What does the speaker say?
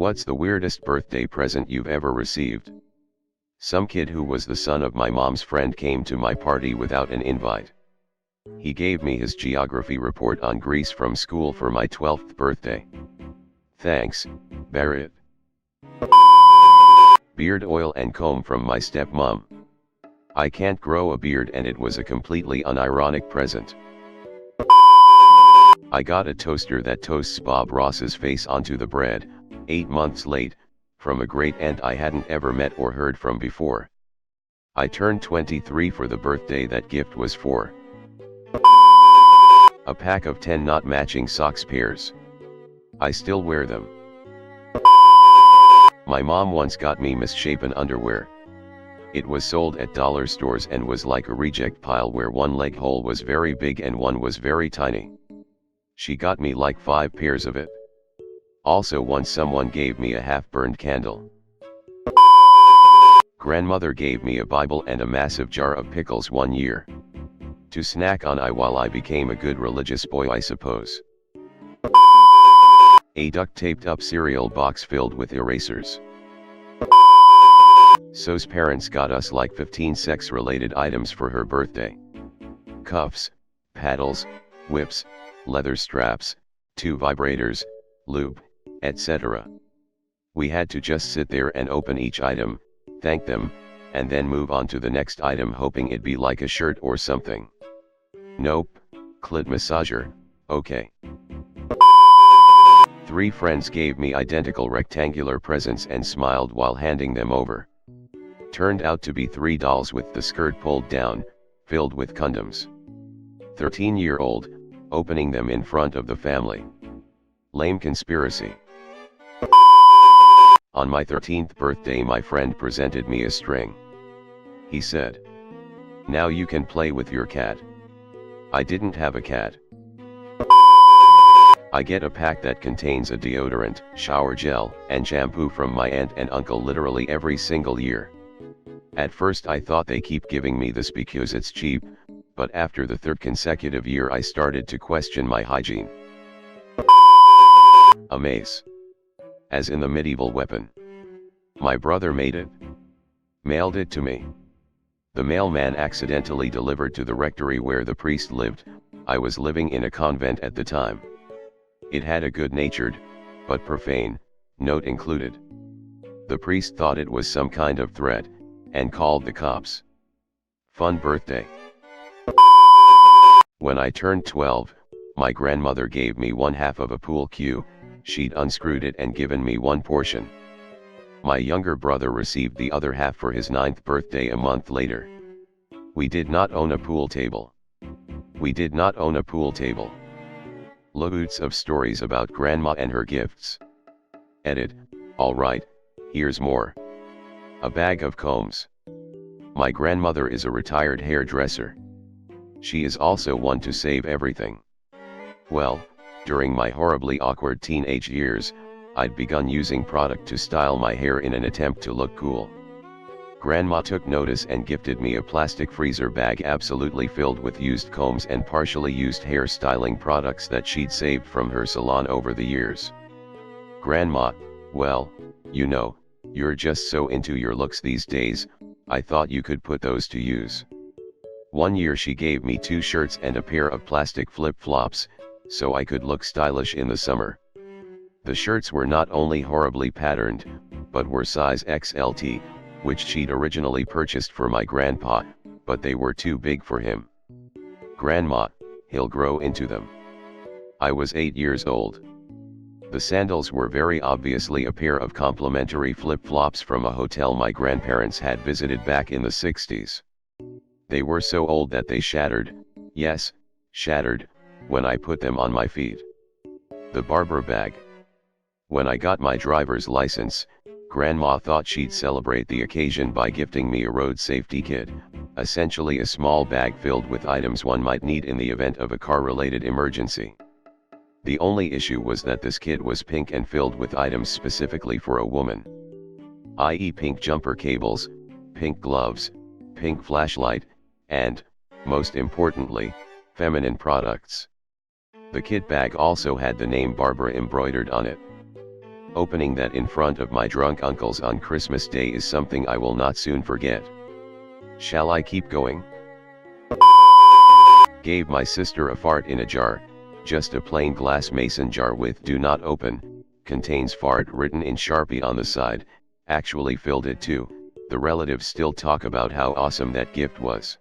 What's the weirdest birthday present you've ever received? Some kid who was the son of my mom's friend came to my party without an invite. He gave me his geography report on Greece from school for my 12th birthday. Thanks, Barrett. Beard oil and comb from my stepmom. I can't grow a beard and it was a completely unironic present. I got a toaster that toasts Bob Ross's face onto the bread, 8 months late, from a great aunt I hadn't ever met or heard from before. I turned 23 for the birthday that gift was for. A pack of 10 not matching socks pairs. I still wear them. My mom once got me misshapen underwear. It was sold at dollar stores and was like a reject pile where one leg hole was very big and one was very tiny. She got me like 5 pairs of it. Also once someone gave me a half-burned candle. Grandmother gave me a Bible and a massive jar of pickles one year. To snack on while I became a good religious boy, I suppose. A duct taped up cereal box filled with erasers. So's parents got us like 15 sex-related items for her birthday. Cuffs, paddles, whips, leather straps, 2 vibrators, lube, etc. We had to just sit there and open each item, thank them, and then move on to the next item hoping it'd be like a shirt or something. Nope, clit massager, okay. 3 friends gave me identical rectangular presents and smiled while handing them over. Turned out to be 3 dolls with the skirt pulled down, filled with condoms. 13-year-old, opening them in front of the family. Lame conspiracy. On my 13th birthday my friend presented me a string. He said, "Now you can play with your cat." I didn't have a cat. I get a pack that contains a deodorant, shower gel, and shampoo from my aunt and uncle literally every single year. At first I thought they keep giving me this because it's cheap, but after the 3rd consecutive year I started to question my hygiene. A mace. As in the medieval weapon. My brother made it. Mailed it to me. The mailman accidentally delivered to the rectory where the priest lived. I was living in a convent at the time. It had a good-natured, but profane, note included. The priest thought it was some kind of threat, and called the cops. Fun birthday. When I turned 12, my grandmother gave me 1/2 of a pool cue. She'd unscrewed it and given me 1 portion. My younger brother received the other half for his 9th birthday a month later. We did not own a pool table. We did not own a pool table. Loads of stories about grandma and her gifts. Edit, alright, here's more. A bag of combs. My grandmother is a retired hairdresser. She is also one to save everything. Well, during my horribly awkward teenage years, I'd begun using product to style my hair in an attempt to look cool. Grandma took notice and gifted me a plastic freezer bag absolutely filled with used combs and partially used hair styling products that she'd saved from her salon over the years. Grandma, well, you know, you're just so into your looks these days, I thought you could put those to use. One year she gave me 2 shirts and a pair of plastic flip-flops, so I could look stylish in the summer. The shirts were not only horribly patterned, but were size XLT, which she'd originally purchased for my grandpa, but they were too big for him. Grandma, he'll grow into them. I was 8 years old. The sandals were very obviously a pair of complimentary flip-flops from a hotel my grandparents had visited back in the 60s. They were so old that they shattered, yes, shattered, when I put them on my feet. The barber bag. When I got my driver's license, Grandma thought she'd celebrate the occasion by gifting me a road safety kit, essentially a small bag filled with items one might need in the event of a car-related emergency. The only issue was that this kit was pink and filled with items specifically for a woman. I.e. pink jumper cables, pink gloves, pink flashlight, and, most importantly, feminine products. The kit bag also had the name Barbara embroidered on it. Opening that in front of my drunk uncles on Christmas Day is something I will not soon forget. Shall I keep going? Gave my sister a fart in a jar, just a plain glass mason jar with "do not open, contains fart" written in Sharpie on the side. Actually filled it too. The relatives still talk about how awesome that gift was.